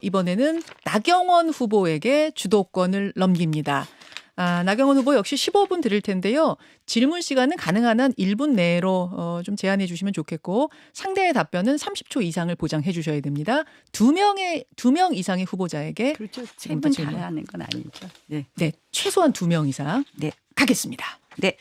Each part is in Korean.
이번에는 나경원 후보에게 주도권을 넘깁니다. 나경원 후보 역시 15분 드릴 텐데요. 질문 시간은 가능한 한 1분 내로 좀 제한해 주시면 좋겠고 상대의 답변은 30초 이상을 보장해 주셔야 됩니다. 두 명 이상의 후보자에게 그렇죠. 지금부터 3분 질문. 다 하는 건 아니죠. 네. 네, 최소한 2명 이상. 네. 가겠습니다. 네.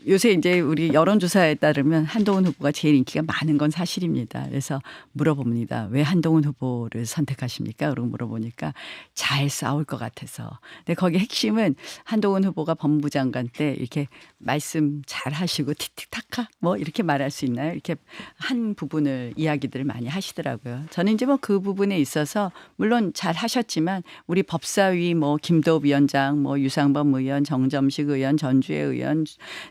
요새 이제 우리 여론조사에 따르면 한동훈 후보가 제일 인기가 많은 건 사실입니다. 그래서 물어봅니다. 왜 한동훈 후보를 선택하십니까? 그러고 물어보니까 잘 싸울 것 같아서. 근데 거기 핵심은 한동훈 후보가 법무부 장관 때 이렇게 말씀 잘 하시고 틱틱타카 뭐 이렇게 말할 수 있나요? 이렇게 한 부분을 이야기들을 많이 하시더라고요. 저는 이제 뭐 그 부분에 있어서 물론 잘 하셨지만 우리 법사위 뭐 김도읍 위원장 뭐 유상범 의원 정점식 의원 전주혜 의원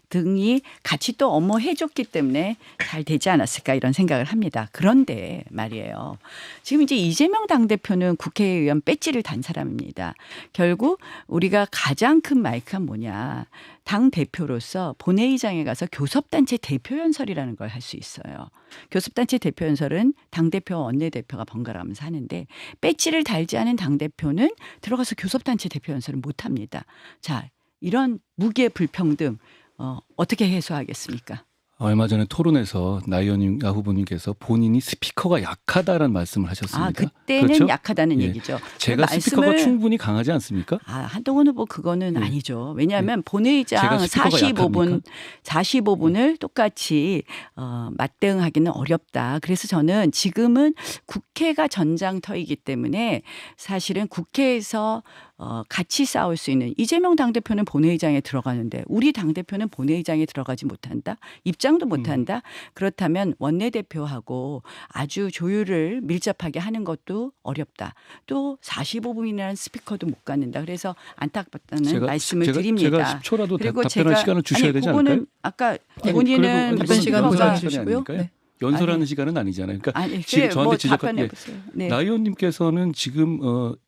등이 같이 또 업무해 줬기 때문에 잘 되지 않았을까 이런 생각을 합니다. 그런데 말이에요. 지금 이제 이재명 당대표는 국회의원 배지를 단 사람입니다. 결국 우리가 가장 큰 마이크가 뭐냐. 당대표로서 본회의장에 가서 교섭단체 대표연설이라는 걸 할 수 있어요. 교섭단체 대표연설은 당대표 원내대표가 번갈아가면서 하는데 배지를 달지 않은 당대표는 들어가서 교섭단체 대표연설을 못합니다. 자, 이런 무기의 불평등 어떻게 해소하겠습니까? 얼마 전에 토론에서 나의원 후보님께서 본인이 스피커가 약하다라는 말씀을 하셨습니다. 그때는 그렇죠? 약하다는 예. 얘기죠. 제가 스피커가 충분히 강하지 않습니까? 한동훈 후보 그거는 네. 아니죠. 왜냐하면 본회의장 제가 스피커가 45분을 똑같이 맞대응하기는 어렵다. 그래서 저는 지금은 국회가 전장터이기 때문에 사실은 국회에서 같이 싸울 수 있는 이재명 당대표는 본회의장에 들어가는데 우리 당대표는 본회의장에 들어가지 못한다. 입장도 못한다. 그렇다면 원내대표하고 아주 조율을 밀접하게 하는 것도 어렵다. 또 45분이라는 스피커도 못 갖는다. 그래서 안타깝다는 말씀을 드립니다. 제가 10초라도 그리고 답변할 시간을 주셔야 되지 않을까요? 그거는 아까 본인은 답변 시간 스피커가 보장해 주시고요. 네. 연설하는 시간은 아니잖아요. 그러니까 아니, 지금 저한테 뭐 지적한 네. 나 의원님께서는 지금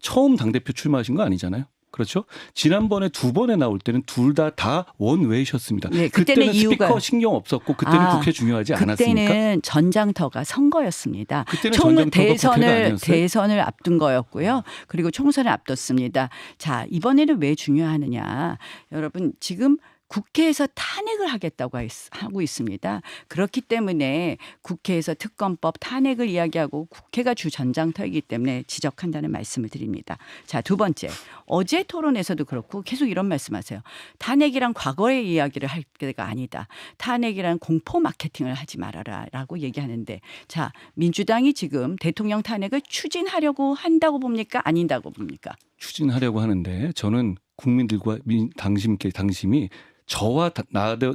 처음 당대표 출마하신 거 아니잖아요. 그렇죠? 지난번에 2번에 나올 때는 둘 다 원외셨습니다. 네, 그때는 이유가 스피커 신경 없었고 그때는 국회 중요하지 않았습니까? 그때는 전장터가 선거였습니다. 그때는 전장터가 국회가 아니었어요? 대선을 앞둔 거였고요. 그리고 총선을 앞뒀습니다. 자, 이번에는 왜 중요하느냐. 여러분 지금 국회에서 탄핵을 하겠다고 하고 있습니다. 그렇기 때문에 국회에서 특검법 탄핵을 이야기하고 국회가 주 전장터이기 때문에 지적한다는 말씀을 드립니다. 자, 두 번째. 어제 토론에서도 그렇고 계속 이런 말씀하세요. 탄핵이란 과거의 이야기를 할 때가 아니다. 탄핵이란 공포 마케팅을 하지 말아라라고 얘기하는데 자, 민주당이 지금 대통령 탄핵을 추진하려고 한다고 봅니까? 아닌다고 봅니까? 추진하려고 하는데 저는 국민들과 당심이 저와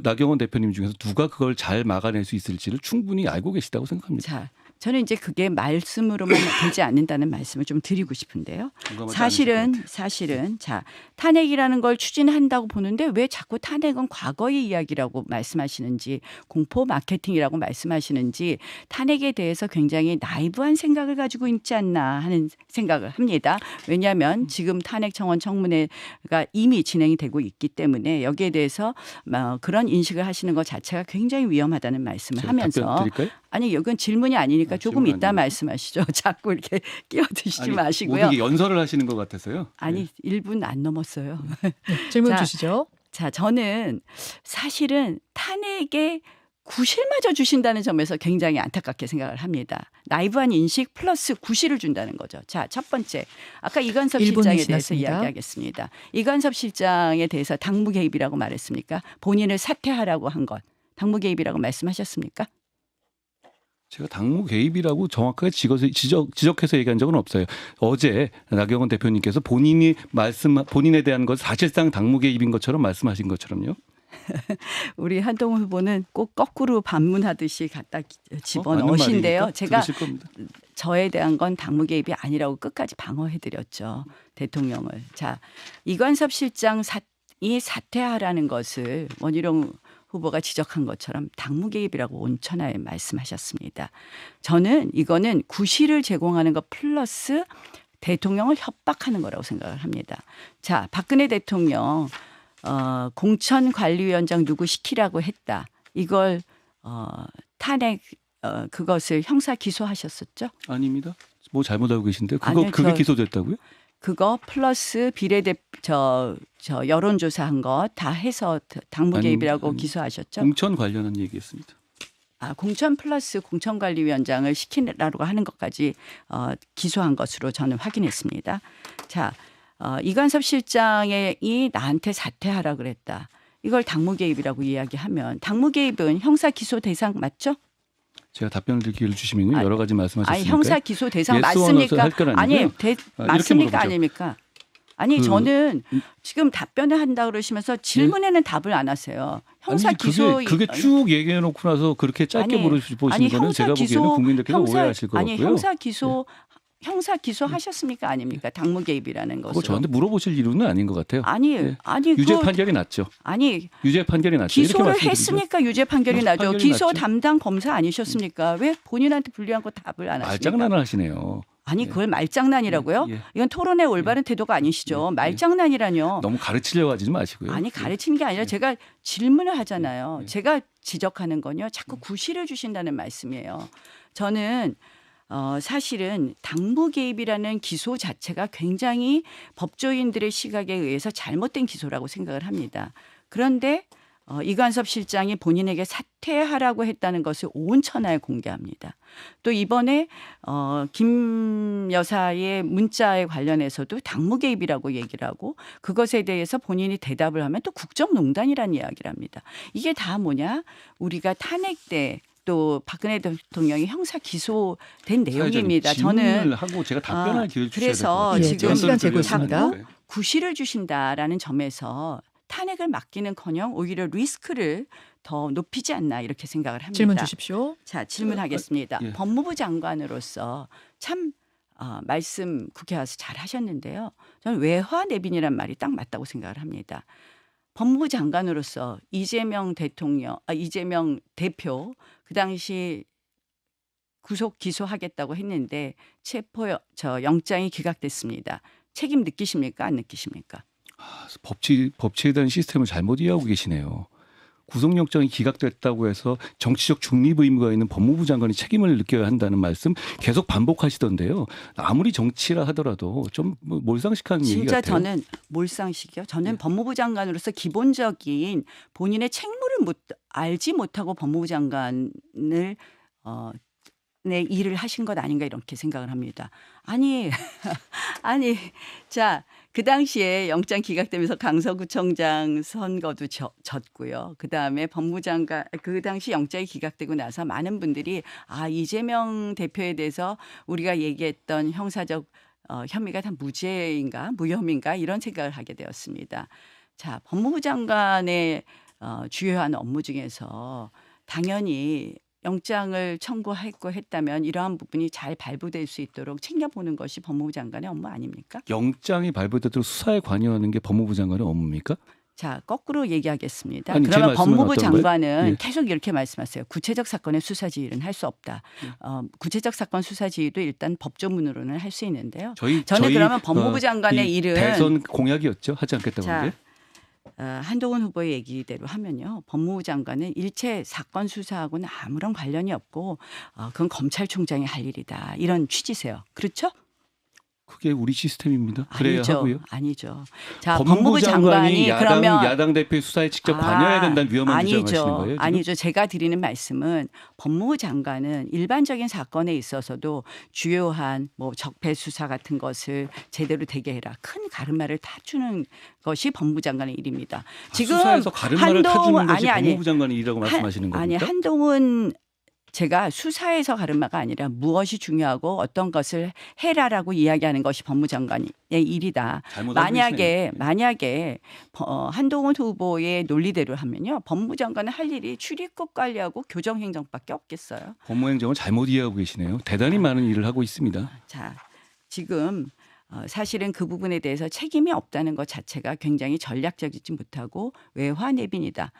나경원 대표님 중에서 누가 그걸 잘 막아낼 수 있을지를 충분히 알고 계시다고 생각합니다. 자, 저는 이제 그게 말씀으로만 되지 않는다는 말씀을 좀 드리고 싶은데요. 사실은 자, 탄핵이라는 걸 추진한다고 보는데 왜 자꾸 탄핵은 과거의 이야기라고 말씀하시는지 공포 마케팅이라고 말씀하시는지 탄핵에 대해서 굉장히 나이브한 생각을 가지고 있지 않나 하는 생각을 합니다. 왜냐하면 지금 탄핵 청원 청문회가 이미 진행이 되고 있기 때문에 여기에 대해서 그런 인식을 하시는 것 자체가 굉장히 위험하다는 말씀을 하면서 아니 이건 질문이 아니니까 조금 이따 말씀하시죠. 자꾸 이렇게 끼어드시지 마시고요. 모든 게 연설을 하시는 것 같아서요. 아니 1분 안 넘었어요. 질문 주시죠. 자, 저는 사실은 탄핵에 구실마저 주신다는 점에서 굉장히 안타깝게 생각을 합니다. 나이브한 인식 플러스 구실을 준다는 거죠. 자, 첫 번째. 아까 이관섭 실장에 대해서 이야기하겠습니다. 이관섭 실장에 대해서 당무 개입이라고 말했습니까? 본인을 사퇴하라고 한 것. 당무 개입이라고 말씀하셨습니까? 제가 당무 개입이라고 정확하게 지적해서 얘기한 적은 없어요. 어제 나경원 대표님께서 본인에 대한 것 사실상 당무 개입인 것처럼 말씀하신 것처럼요. 우리 한동훈 후보는 꼭 거꾸로 반문하듯이 갖다 집어넣으신데요. 제가 저에 대한 건 당무 개입이 아니라고 끝까지 방어해드렸죠. 대통령을. 자, 이관섭 실장이 사퇴하라는 것을 원희룡 후보가 지적한 것처럼 당무 개입이라고 온천하에 말씀하셨습니다. 저는 이거는 구실을 제공하는 것 플러스 대통령을 협박하는 거라고 생각을 합니다. 자, 박근혜 대통령 공천관리위원장 누구 시키라고 했다. 이걸 탄핵 그것을 형사 기소하셨었죠? 아닙니다. 뭐 잘못 알고 계신데 그거 아니요, 그게 저- 기소됐다고요? 그거 플러스 비례대 저 여론조사한 거 다 해서 당무 아니, 개입이라고 아니, 기소하셨죠? 공천 관련한 얘기였습니다. 공천 플러스 공천관리위원장을 시키라고 하는 것까지 기소한 것으로 저는 확인했습니다. 자, 이관섭 실장이 나한테 사퇴하라 그랬다. 이걸 당무 개입이라고 이야기하면 당무 개입은 형사 기소 대상 맞죠? 제가 답변을 드릴 기회를 주시면요. 여러 가지 말씀하셨으니까. 아니 형사 기소 대상 yes or no에서 맞습니까? 할건 아니 아니고요. 이렇게 맞습니까 물어보죠. 아닙니까? 아니 그- 저는 지금 답변을 한다 그러시면서 질문에는 답을 안 하세요. 형사 아니, 기소 그게 쭉 얘기해 놓고 나서 그렇게 짧게 아니, 보시는 아니, 거는 형사 제가 기소- 보기에는 국민들께서 형사- 오해하실 것 아니 같고요. 형사 기소 하셨습니까 아닙니까? 당무 개입이라는 그거 것으로. 저한테 물어보실 이유는 아닌 것 같아요. 아니 예. 아니 유죄 그 판결이 났죠. 아니 유죄 판결이 났죠. 이렇게 기소를 말씀드리죠. 했으니까 유죄 판결이 유죄 나죠. 판결이 기소 났죠. 담당 검사 아니셨습니까? 왜 본인한테 불리한 거 답을 안 하십니까? 말장난을 하시네요. 아니 그걸 말장난이라고요? 예, 예. 이건 토론의 올바른 태도가 아니시죠. 말장난이라뇨. 너무 가르치려고 하지 마시고요. 아니 가르치는 게 아니라 제가 질문을 하잖아요. 예. 제가 지적하는 건요. 자꾸 구실을 주신다는 말씀이에요. 저는 사실은 당무 개입이라는 기소 자체가 굉장히 법조인들의 시각에 의해서 잘못된 기소라고 생각을 합니다. 그런데 이관섭 실장이 본인에게 사퇴하라고 했다는 것을 온 천하에 공개합니다. 또 이번에 김 여사의 문자에 관련해서도 당무 개입이라고 얘기를 하고 그것에 대해서 본인이 대답을 하면 또 국정농단이라는 이야기를 합니다. 이게 다 뭐냐? 우리가 탄핵 때 또 박근혜 대통령이 형사 기소된 내용입니다. 질문을 저는 하고 제가 답변할 기회를 주셔야 그래서 될것 예, 지금 시간 재고 있습니다. 자꾸 구실을 주신다라는 점에서 탄핵을 맡기는커녕 오히려 리스크를 더 높이지 않나 이렇게 생각을 합니다. 질문 주십시오. 자, 질문하겠습니다. 예. 법무부 장관으로서 참 말씀 국회 와서 잘 하셨는데요. 저는 외화 내빈이란 말이 딱 맞다고 생각을 합니다. 법무부 장관으로서 이재명 대표 그 당시 구속 기소하겠다고 했는데 영장이 기각됐습니다. 책임 느끼십니까? 안 느끼십니까? 법치에 대한 시스템을 잘못 이해하고 계시네요. 구속영장이 기각됐다고 해서 정치적 중립 의무가 있는 법무부 장관이 책임을 느껴야 한다는 말씀 계속 반복하시던데요. 아무리 정치라 하더라도 좀 몰상식한 얘기 진짜 같아요. 저는 몰상식이요. 저는 법무부 장관으로서 기본적인 본인의 책무를 알지 못하고 법무부 장관을 내 일을 하신 것 아닌가 이렇게 생각을 합니다. 아니 자, 그 당시에 영장 기각되면서 강서구청장 선거도 졌고요. 그다음에 법무부 장관 그 당시 영장이 기각되고 나서 많은 분들이 이재명 대표에 대해서 우리가 얘기했던 형사적 혐의가 다 무죄인가 무혐의인가 이런 생각을 하게 되었습니다. 자, 법무부 장관의 주요한 업무 중에서 당연히 영장을 청구했고 했다면 이러한 부분이 잘 발부될 수 있도록 챙겨보는 것이 법무부 장관의 업무 아닙니까? 영장이 발부되도록 수사에 관여하는 게 법무부 장관의 업무입니까? 자, 거꾸로 얘기하겠습니다. 아니, 제 그러면 말씀은 법무부 어떤 거예요? 장관은 예. 계속 이렇게 말씀하세요. 구체적 사건의 수사 지휘는 할 수 없다. 구체적 사건 수사 지휘도 일단 법조문으로는 할 수 있는데요. 저는 그러면 법무부 장관의 일은 대선 공약이었죠. 하지 않겠다고 자, 하는 게. 한동훈 후보의 얘기대로 하면요. 법무부 장관은 일체 사건 수사하고는 아무런 관련이 없고 그건 검찰총장이 할 일이다. 이런 취지세요. 그렇죠? 그게 우리 시스템입니다. 그래야 아니죠. 하고요. 아니죠. 자, 법무부 장관이 그러면 야당 대표의 수사에 직접 관여해야 된다는 위험한 주장을 하시는 거예요. 지금? 아니죠. 제가 드리는 말씀은 법무부 장관은 일반적인 사건에 있어서도 주요한 적폐 수사 같은 것을 제대로 되게 해라. 큰 가르마를 타주는 것이 법무부 장관의 일입니다. 지금 수사에서 가르마를 타주는 것이 법무부 장관의 일이라고 말씀하시는 겁니까? 아니 한동훈 제가 수사에서 가르마가 아니라 무엇이 중요하고 어떤 것을 해라라고 이야기하는 것이 법무장관의 일이다. 만약에 한동훈 후보의 논리대로 하면요. 법무장관은 할 일이 출입국 관리하고 교정행정밖에 없겠어요. 법무행정을 잘못 이해하고 계시네요. 대단히 많은 일을 하고 있습니다. 자, 지금 사실은 그 부분에 대해서 책임이 없다는 것 자체가 굉장히 전략적이지 못하고 외화내빈이다.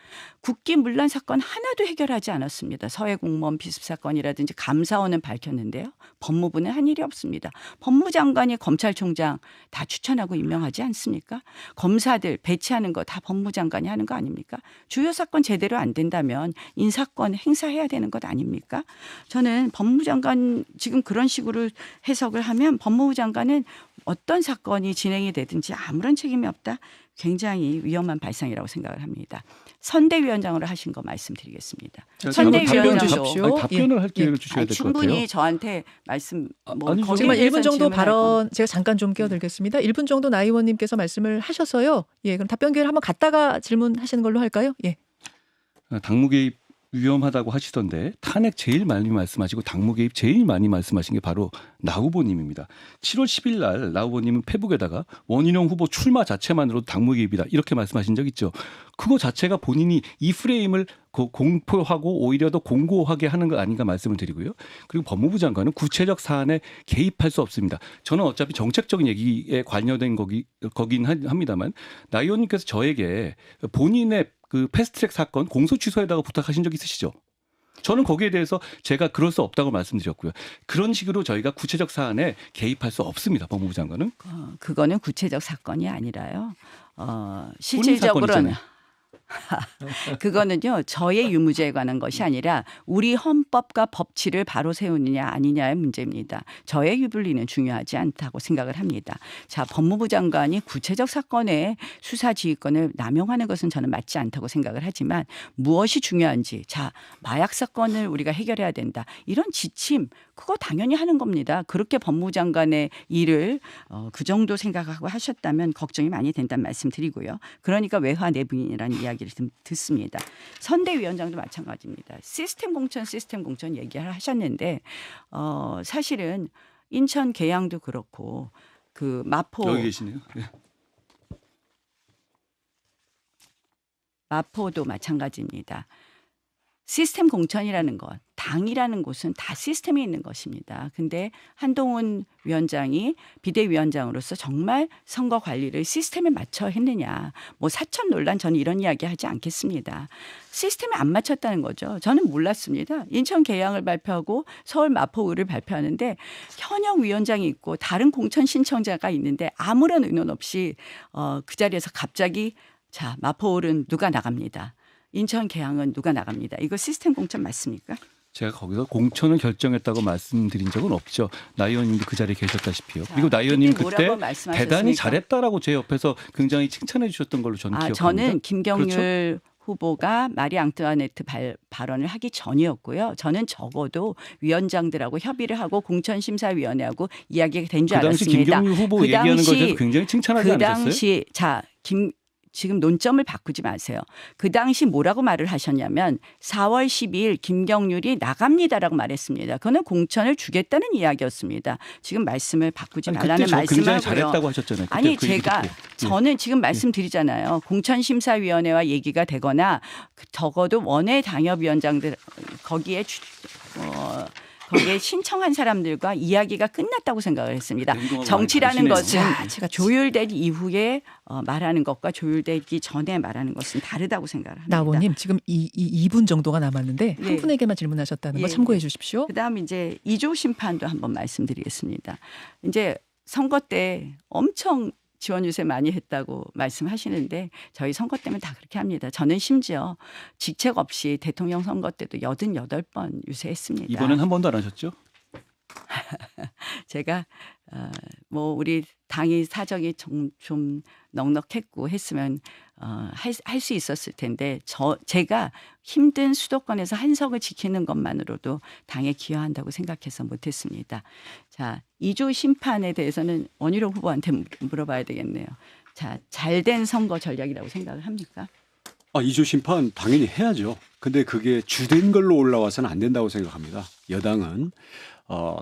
국기 문란 사건 하나도 해결하지 않았습니다. 서해 공무원 비습 사건이라든지 감사원은 밝혔는데요. 법무부는 한 일이 없습니다. 법무장관이 검찰총장 다 추천하고 임명하지 않습니까? 검사들 배치하는 거 다 법무장관이 하는 거 아닙니까? 주요 사건 제대로 안 된다면 인사권 행사해야 되는 것 아닙니까? 저는 법무장관 지금 그런 식으로 해석을 하면 법무부 장관은 어떤 사건이 진행이 되든지 아무런 책임이 없다. 굉장히 위험한 발상이라고 생각을 합니다. 선대위원장으로 하신 거 말씀드리겠습니다. 선대위원장도 답변을 할 기회를 주셔야 될 것 같아요. 충분히 저한테 말씀 아니, 정말 1분 정도 질문할 발언 제가 잠깐 좀 끼어들겠습니다. 1분 정도 나 의원님께서 말씀을 하셔서요. 예, 그럼 답변 기회를 한번 갖다가 질문하시는 걸로 할까요? 예. 당무 개입 위험하다고 하시던데 탄핵 제일 많이 말씀하시고 당무 개입 제일 많이 말씀하신 게 바로 나 후보님입니다. 7월 10일 날 나 후보님은 페북에다가 원희룡 후보 출마 자체만으로도 당무 개입이다 이렇게 말씀하신 적 있죠. 그거 자체가 본인이 이 프레임을 공포하고 오히려 더 공고하게 하는 거 아닌가 말씀을 드리고요. 그리고 법무부 장관은 구체적 사안에 개입할 수 없습니다. 저는 어차피 정책적인 얘기에 관여된 거긴 합니다만 나 의원님께서 저에게 본인의 그 패스트트랙 사건 공소 취소에다가 부탁하신 적 있으시죠? 저는 거기에 대해서 제가 그럴 수 없다고 말씀드렸고요. 그런 식으로 저희가 구체적 사안에 개입할 수 없습니다. 법무부 장관은. 그거는 구체적 사건이 아니라요. 본인 실질적으로는 사건이잖아요. 그거는요. 저의 유무죄에 관한 것이 아니라 우리 헌법과 법치를 바로 세우느냐 아니냐의 문제입니다. 저의 유불리는 중요하지 않다고 생각을 합니다. 자, 법무부 장관이 구체적 사건의 수사 지휘권을 남용하는 것은 저는 맞지 않다고 생각을 하지만 무엇이 중요한지 자, 마약 사건을 우리가 해결해야 된다. 이런 지침 그거 당연히 하는 겁니다. 그렇게 법무부 장관의 일을 그 정도 생각하고 하셨다면 걱정이 많이 된다는 말씀 드리고요. 그러니까 외화 내분이라는 이야기를 듣습니다. 선대위원장도 마찬가지입니다. 시스템 공천 얘기를 하셨는데 사실은 인천 계양도 그렇고 그 마포 여기 계시네요. 네. 마포도 마찬가지입니다. 시스템 공천이라는 것, 당이라는 곳은 다 시스템이 있는 것입니다. 근데 한동훈 위원장이 비대위원장으로서 정말 선거 관리를 시스템에 맞춰 했느냐. 뭐 사천 논란 저는 이런 이야기 하지 않겠습니다. 시스템에 안 맞췄다는 거죠. 저는 몰랐습니다. 인천 계양을 발표하고 서울 마포구를 발표하는데 현역 위원장이 있고 다른 공천 신청자가 있는데 아무런 의논 없이 그 자리에서 갑자기 자, 마포울은 누가 나갑니다. 인천 계양은 누가 나갑니다. 이거 시스템 공천 맞습니까? 제가 거기서 공천을 결정했다고 말씀드린 적은 없죠. 나 의원님도 그 자리에 계셨다시피요. 그리고 나 의원님 그때 대단히 잘했다라고 제 옆에서 굉장히 칭찬해 주셨던 걸로 저는 기억합니다. 저는 김경률 그렇죠? 후보가 마리 앙뚜아네트 발언을 하기 전이었고요. 저는 적어도 위원장들하고 협의를 하고 공천심사위원회하고 이야기가 된 줄 알았습니다. 그 당시 김경률 후보 얘기하는 것에 대해서 굉장히 칭찬하지 않으셨어요? 그 당시 지금 논점을 바꾸지 마세요. 그 당시 뭐라고 말을 하셨냐면 4월 12일 김경률이 나갑니다라고 말했습니다. 그거는 공천을 주겠다는 이야기였습니다. 지금 말씀을 바꾸지 말라는 말씀을 굉장히 하고요. 잘했다고 하셨잖아요. 아니 제가 저는 지금 말씀드리잖아요. 공천심사위원회와 얘기가 되거나 적어도 원외 당협위원장들 거기에 신청한 사람들과 이야기가 끝났다고 생각을 했습니다. 정치라는 것은 제가 조율된 이후에 말하는 것과 조율되기 전에 말하는 것은 다르다고 생각을 합니다. 나 의원님 지금 2분 정도가 남았는데 한 예. 분에게만 질문하셨다는 거 참고해 주십시오. 그다음 이제 2조 심판도 한번 말씀드리겠습니다. 이제 선거 때 엄청 지원 유세 많이 했다고 말씀하시는데 저희 선거 때문에 다 그렇게 합니다. 저는 심지어 직책 없이 대통령 선거 때도 88번 유세했습니다. 이번엔 한 번도 안 하셨죠? 제가 뭐 우리 당이 사정이 좀 넉넉했고 했으면 할 수 있었을 텐데 제가 힘든 수도권에서 한석을 지키는 것만으로도 당에 기여한다고 생각해서 못했습니다. 자, 2조 심판에 대해서는 원희룡 후보한테 물어봐야 되겠네요. 자, 잘된 선거 전략이라고 생각을 합니까? 2조 심판 당연히 해야죠. 근데 그게 주된 걸로 올라와서는 안 된다고 생각합니다. 여당은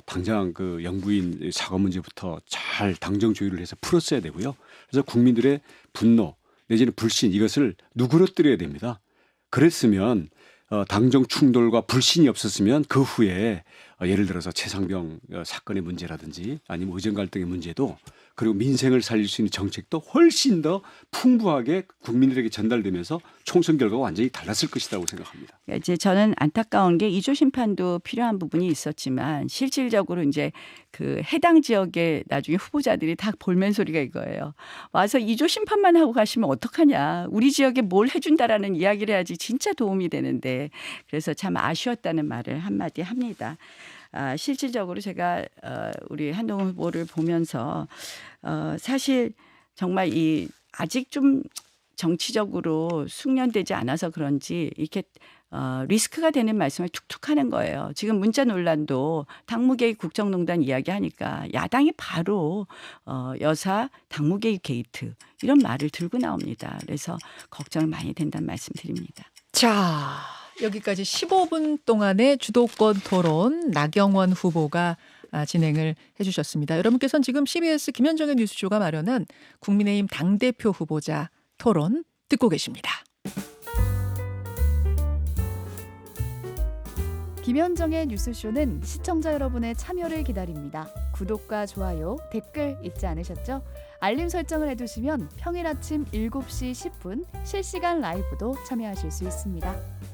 당장 그 영부인 사과 문제부터 잘 당정 조율을 해서 풀었어야 되고요. 그래서 국민들의 분노 내지는 불신 이것을 누그러뜨려야 됩니다. 그랬으면 당정 충돌과 불신이 없었으면 그 후에 예를 들어서 최상병 사건의 문제라든지 아니면 의정 갈등의 문제도 그리고 민생을 살릴 수 있는 정책도 훨씬 더 풍부하게 국민들에게 전달되면서 총선 결과가 완전히 달랐을 것이라고 생각합니다. 이제 저는 안타까운 게 2조 심판도 필요한 부분이 있었지만 실질적으로 이제 그 해당 지역의 나중에 후보자들이 다 볼멘 소리가 이거예요. 와서 2조 심판만 하고 가시면 어떡하냐. 우리 지역에 뭘 해준다라는 이야기를 해야지 진짜 도움이 되는데 그래서 참 아쉬웠다는 말을 한마디 합니다. 실질적으로 제가 우리 한동훈 후보를 보면서 사실 정말 이 아직 좀 정치적으로 숙련되지 않아서 그런지 이렇게 리스크가 되는 말씀을 툭툭 하는 거예요. 지금 문자 논란도 당무개입 국정농단 이야기하니까 야당이 바로 여사 당무개입 게이트 이런 말을 들고 나옵니다. 그래서 걱정이 많이 된다는 말씀 드립니다. 자, 여기까지 15분 동안의 주도권 토론 나경원 후보가 진행을 해주셨습니다. 여러분께서는 지금 CBS 김현정의 뉴스쇼가 마련한 국민의힘 당대표 후보자 토론 듣고 계십니다. 김현정의 뉴스쇼는 시청자 여러분의 참여를 기다립니다. 구독과 좋아요, 댓글 잊지 않으셨죠? 알림 설정을 해두시면 평일 아침 7시 10분 실시간 라이브도 참여하실 수 있습니다.